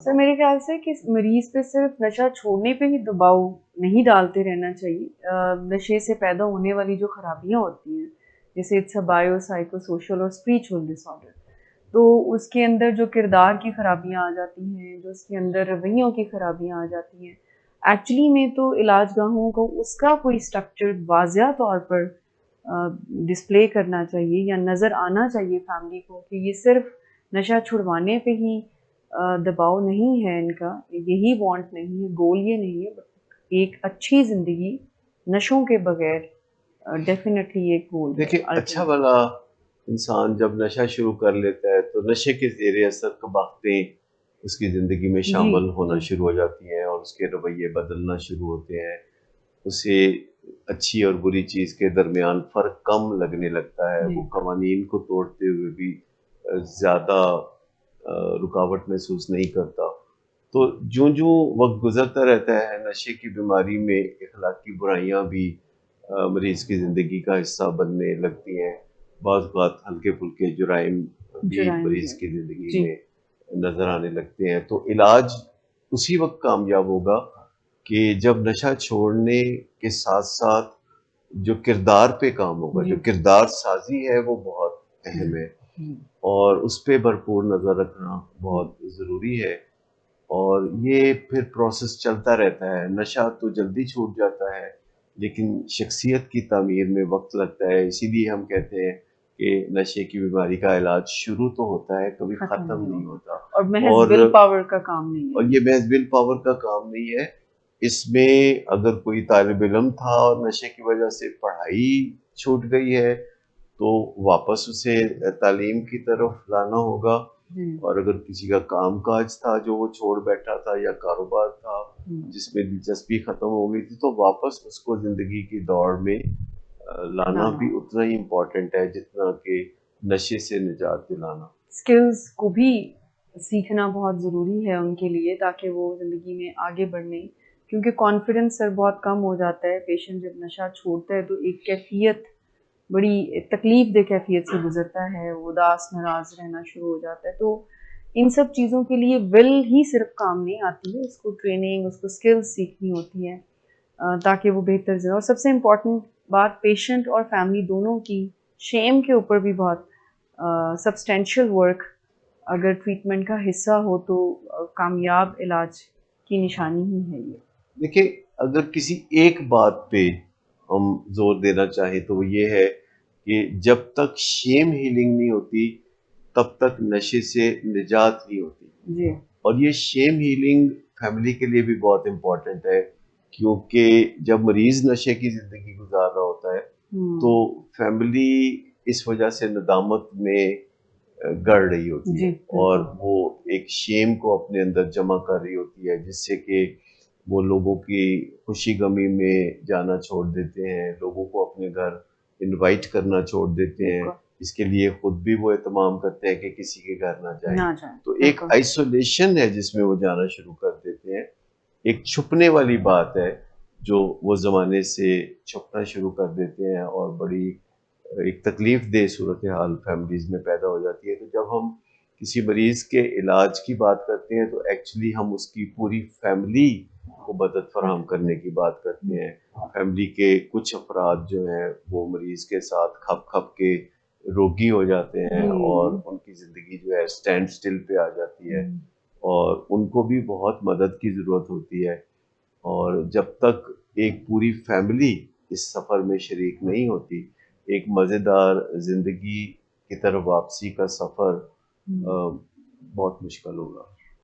Sir मेरे ख्याल से कि मरीज पे सिर्फ नशा छोड़ने पे ही दबाव नहीं डालते रहना चाहिए। नशे से पैदा होने वाली जो खराबियां होती हैं, जैसे it's a bio psycho social और स्पिरिचुअल डिसऑर्डर, तो उसके अंदर जो किरदार की खराबियां आ जाती हैं, जो उसके अंदर रवैयों की खराबियां आ जाती हैं, एक्चुअली में तो इलाज गाहों को उसका कोई स्ट्रक्चर वाज़िया तौर पर डिस्प्ले करना चाहिए या नज़र आना चाहिए फैमिली को कि ये सिर्फ नशा छुड़वाने पे ही दबाव नहीं है इनका, यही वांट नहीं है, गोल ये नहीं है, बट एक अच्छी ज़िंदगी नशों के बगैर डेफिनेटली एक गोल है देखिए, अच्छा अल्टीमेट। भला इंसान जब नशा शुरू कर लेता है तो नशे के ज़ेर असर बातें उसकी ज़िंदगी में जी, शामिल होना जी, शुरू हो जाती हैं और उसके रवैये बदलना शुरू होते हैं। उसे अच्छी और बुरी चीज़ के दरमियान फ़र्क कम लगने लगता है। जी, वो कवानीन को तोड़ते हुए भी ज़्यादा रुकावट महसूस नहीं करता। तो ज्यों-ज्यों वक़्त गुज़रता रहता है, नशे की बीमारी में इख़लाक़ी बुराइयाँ भी मरीज़ की ज़िंदगी का हिस्सा बनने लगती हैं। बाज़ औक़ात हल्के-फुल्के जुराइम भी जुराइम भी मरीज़ है। की ज़िंदगी जी, में नज़र आने लगते हैं। तो इलाज उसी वक़्त कामयाब होगा कि जब नशा छोड़ने के साथ-साथ जो किरदार पे काम होगा, जी, जो किरदार साज़ी है वो बहुत हुँ, अहम है हुँ, और उस पे भरपूर नज़र रखना हुँ, बहुत ज़रूरी है। और ये फिर प्रोसेस चलता रहता है। नशा तो जल्दी छूट जाता है, लेकिन शख्सियत की तामीर में वक़्त लगता है। इसीलिए हम कहते हैं कि नशे की बीमारी का इलाज शुरू तो होता है, कभी खत्म ख़त्म नहीं नहीं होगा होता। और महज़ और विल पावर का काम नहीं है और ये। ये महज़ विल पावर का काम नहीं है। इसमें अगर कोई तालिब इल्म था और नशे की वजह से पढ़ाई छूट गई है, तो वापस उसे तालीम की तरफ लाना होगा। हुँ, और अगर किसी का काम-काज था जो वो छोड़ बैठा था या कारोबार था हुँ, जिसमें दिलचस्पी ख़त्म हो गई थी, तो वापस उसको ज़िंदगी की दौड़ में लाना लाना भी होगा। उतना ही इम्पोर्टेंट है जितना कि नशे से निजात दिलाना। स्किल्स को भी सीखना बहुत ज़रूरी है उनके लिए ताकि वो ज़िंदगी में आगे बढ़ने, क्योंकि कॉन्फिडेंस सर बहुत कम हो जाता है। पेशेंट जब नशा छोड़ता है तो एक कैफ़ियत, बड़ी तकलीफ़देह कैफ़ियत से गुज़रता है, वो उदास, नाराज़ रहना शुरू हो जाता है। तो इन सब चीज़ों के लिए विल ही सिर्फ़ काम नहीं आती है, उसको ट्रेनिंग, उसको स्किल्स सीखनी होती हैं ताकि वो बेहतर ज़िंदगी, और सबसे इम्पोर्टेंट बात पेशेंट और फैमिली दोनों की शेम के ऊपर भी बहुत सब्सटेंशियल वर्क अगर ट्रीटमेंट का हिस्सा हो तो कामयाब इलाज की निशानी ही है ये। देखिए, अगर किसी एक बात पे हम ज़ोर देना चाहें तो वो ये है कि जब तक शेम हीलिंग नहीं होती, तब तक नशे से निजात नहीं होती। जी। और ये शेम हीलिंग फैमिली के लिए भी बहुत इम्पोर्टेंट है, क्योंकि जब मरीज़ नशे की ज़िंदगी गुज़ार रहा होता है, तो हुँ। फैमिली इस वजह से नदामत में गड़ रही होती जी, है और बिल्कुल। वो एक शेम को अपने अंदर जमा कर रही होती है, जिससे कि वो लोगों की खुशी गमी में जाना छोड़ देते हैं, लोगों को अपने घर इनवाइट करना छोड़ देते हैं। बिल्कुल, इसके लिए खुद भी वो एहतमाम करते हैं कि किसी के घर ना जाएं। ना जाएँ, तो एक बिल्कुल। आइसोलेशन है जिसमें वो जाना शुरू कर देते हैं। एक छुपने वाली बात है जो वो ज़माने से छुपना शुरू कर देते हैं और बड़ी एक तकलीफ दह सूरत हाल फैमिलीज़ में पैदा हो जाती है। तो जब हम किसी मरीज़ के इलाज की बात करते हैं तो एक्चुअली हम उसकी पूरी फैमिली को मदद फराहम मदद करने की बात करते हुँ, हैं। फैमिली के कुछ अफराद जो हैं वो मरीज़ के साथ खप-खप के रोगी हो जाते हैं और जी। उनकी ज़िंदगी जो है स्टैंड स्टिल पे आ जाती है हुँ, और उनको भी बहुत मदद की ज़रूरत होती है। और जब तक एक पूरी फैमिली इस सफ़र में शरीक नहीं होती, एक मज़ेदार ज़िंदगी की तरफ वापसी का सफ़र हुँ। बहुत मुश्किल होगा।